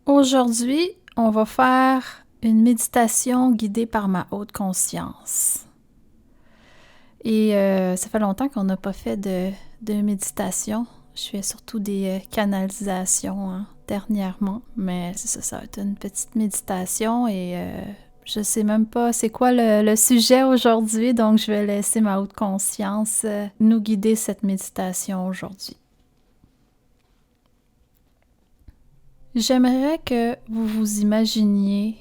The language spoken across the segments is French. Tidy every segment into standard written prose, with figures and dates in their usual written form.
Aujourd'hui, on va faire une méditation guidée par ma haute conscience. Et ça fait longtemps qu'on n'a pas fait de méditation. Je fais surtout des canalisations dernièrement, mais ça va être une petite méditation et je sais même pas c'est quoi le sujet aujourd'hui, donc je vais laisser ma haute conscience nous guider cette méditation aujourd'hui. J'aimerais que vous vous imaginiez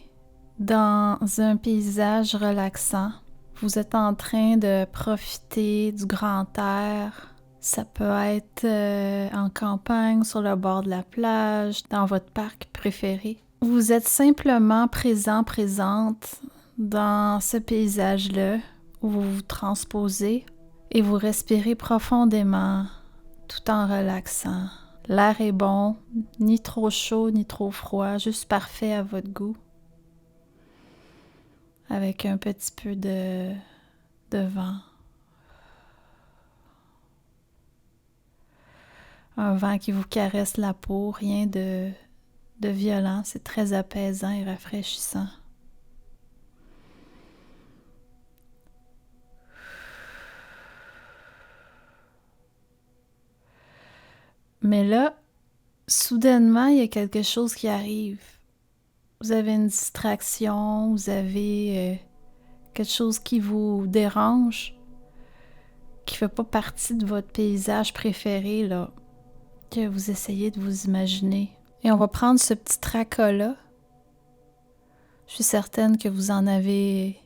dans un paysage relaxant. Vous êtes en train de profiter du grand air. Ça peut être en campagne, sur le bord de la plage, dans votre parc préféré. Vous êtes simplement présent, présente dans ce paysage-là où vous vous transposez et vous respirez profondément tout en relaxant. L'air est bon, ni trop chaud, ni trop froid, juste parfait à votre goût. Avec un petit peu de vent. Un vent qui vous caresse la peau, rien de violent, c'est très apaisant et rafraîchissant. Mais là, soudainement, il y a quelque chose qui arrive. Vous avez une distraction, vous avez quelque chose qui vous dérange, qui ne fait pas partie de votre paysage préféré, là, que vous essayez de vous imaginer. Et on va prendre ce petit tracas-là. Je suis certaine que vous en avez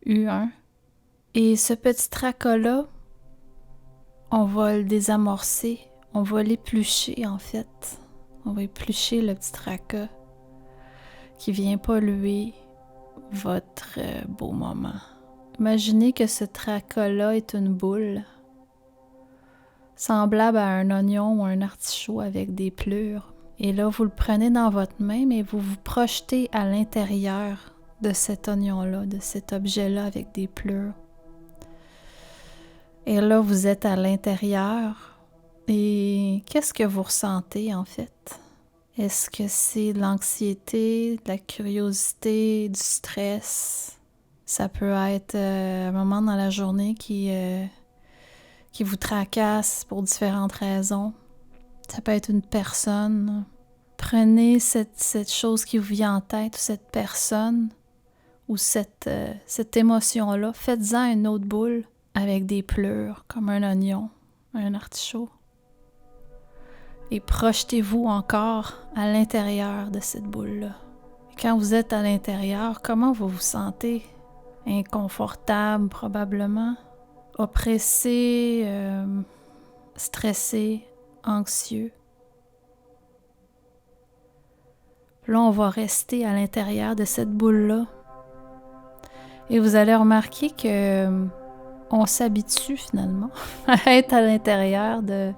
eu un. Et ce petit tracas-là, on va le désamorcer. On va l'éplucher, en fait. On va éplucher le petit tracas qui vient polluer votre beau moment. Imaginez que ce tracas-là est une boule semblable à un oignon ou un artichaut avec des pleurs. Et là, vous le prenez dans votre main, mais vous vous projetez à l'intérieur de cet oignon-là, de cet objet-là avec des pleurs. Et là, vous êtes à l'intérieur. Et qu'est-ce que vous ressentez en fait? Est-ce que c'est de l'anxiété, de la curiosité, du stress? Ça peut être un moment dans la journée qui vous tracasse pour différentes raisons. Ça peut être une personne. Prenez cette chose qui vous vient en tête, ou cette personne, ou cette émotion-là. Faites-en une autre boule avec des pleurs, comme un oignon, un artichaut. Et projetez-vous encore à l'intérieur de cette boule-là. Et quand vous êtes à l'intérieur, comment vous vous sentez? Inconfortable probablement, oppressé, stressé, anxieux. Là, on va rester à l'intérieur de cette boule-là. Et vous allez remarquer que on s'habitue finalement à être à l'intérieur de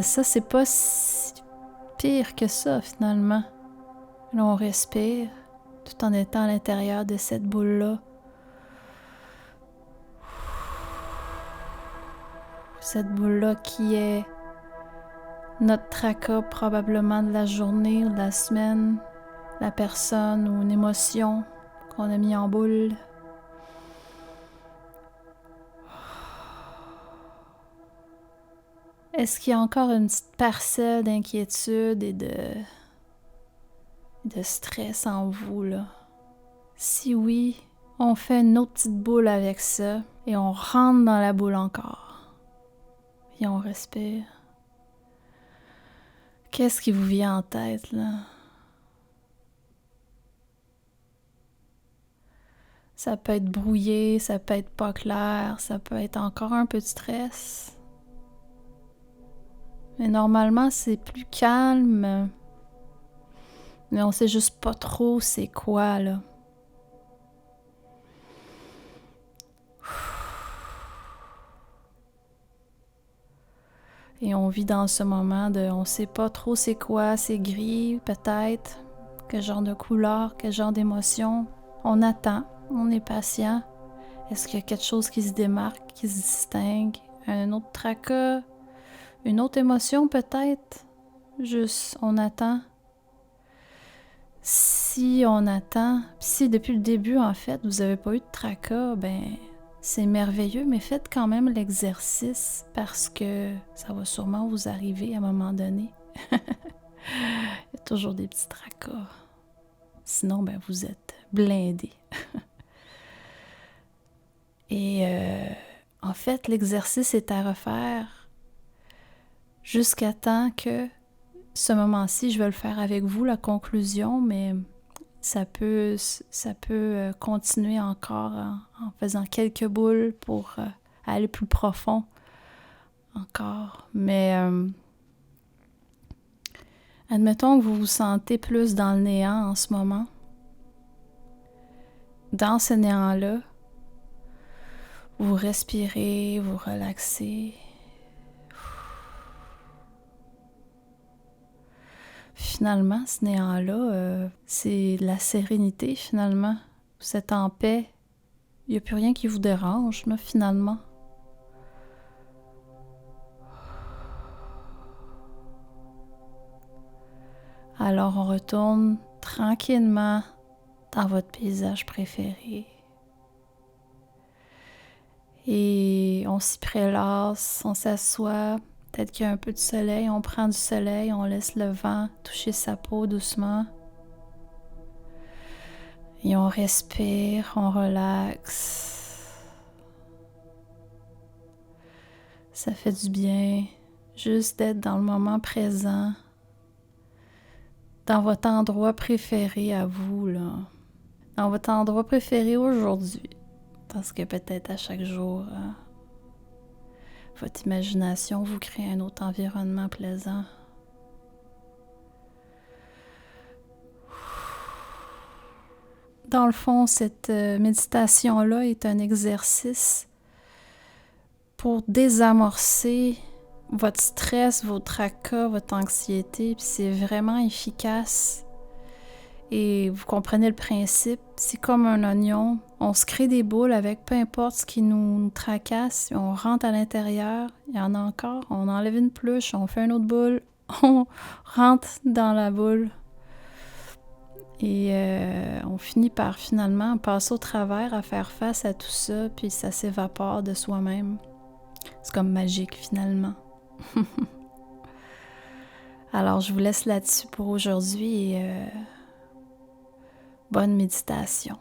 ça. C'est pas si pire que ça finalement. Là, on respire tout en étant à l'intérieur de cette boule-là. Cette boule-là qui est notre tracas probablement de la journée ou de la semaine, la personne ou une émotion qu'on a mis en boule. Est-ce qu'il y a encore une petite parcelle d'inquiétude et de stress en vous, là? Si oui, on fait une autre petite boule avec ça et on rentre dans la boule encore. Et on respire. Qu'est-ce qui vous vient en tête, là? Ça peut être brouillé, ça peut être pas clair, ça peut être encore un peu de stress. Mais normalement, c'est plus calme. Mais on sait juste pas trop c'est quoi, là. Et on vit dans ce moment de on sait pas trop c'est quoi, c'est gris peut-être, quel genre de couleur, quel genre d'émotion. On attend, on est patient. Est-ce qu'il y a quelque chose qui se démarque, qui se distingue? Un autre tracas? Une autre émotion peut-être? Juste, on attend. Si on attend, si depuis le début, en fait, vous n'avez pas eu de tracas, ben c'est merveilleux, mais faites quand même l'exercice parce que ça va sûrement vous arriver à un moment donné. Il y a toujours des petits tracas. Sinon, ben vous êtes blindés. Et en fait, l'exercice est à refaire jusqu'à temps que ce moment-ci, je vais le faire avec vous, la conclusion, mais ça peut continuer encore en faisant quelques boules pour aller plus profond encore. Mais admettons que vous vous sentez plus dans le néant en ce moment. Dans ce néant-là, vous respirez, vous relaxez. Finalement, ce néant-là, c'est la sérénité, finalement. Vous êtes en paix. Il n'y a plus rien qui vous dérange, là, finalement. Alors, on retourne tranquillement dans votre paysage préféré. Et on s'y prélasse, on s'assoit. Peut-être qu'il y a un peu de soleil, on prend du soleil, on laisse le vent toucher sa peau doucement. Et on respire, on relaxe. Ça fait du bien juste d'être dans le moment présent, dans votre endroit préféré à vous, là. Dans votre endroit préféré aujourd'hui. Parce que peut-être à chaque jour, votre imagination vous crée un autre environnement plaisant. Dans le fond, cette méditation-là est un exercice pour désamorcer votre stress, vos tracas, votre anxiété, puis c'est vraiment efficace. Et vous comprenez le principe, c'est comme un oignon. On se crée des boules avec peu importe ce qui nous tracasse, on rentre à l'intérieur, il y en a encore, on enlève une pluche, on fait une autre boule, on rentre dans la boule. Et on finit par finalement passer au travers, à faire face à tout ça, puis ça s'évapore de soi-même. C'est comme magique finalement. Alors je vous laisse là-dessus pour aujourd'hui et bonne méditation.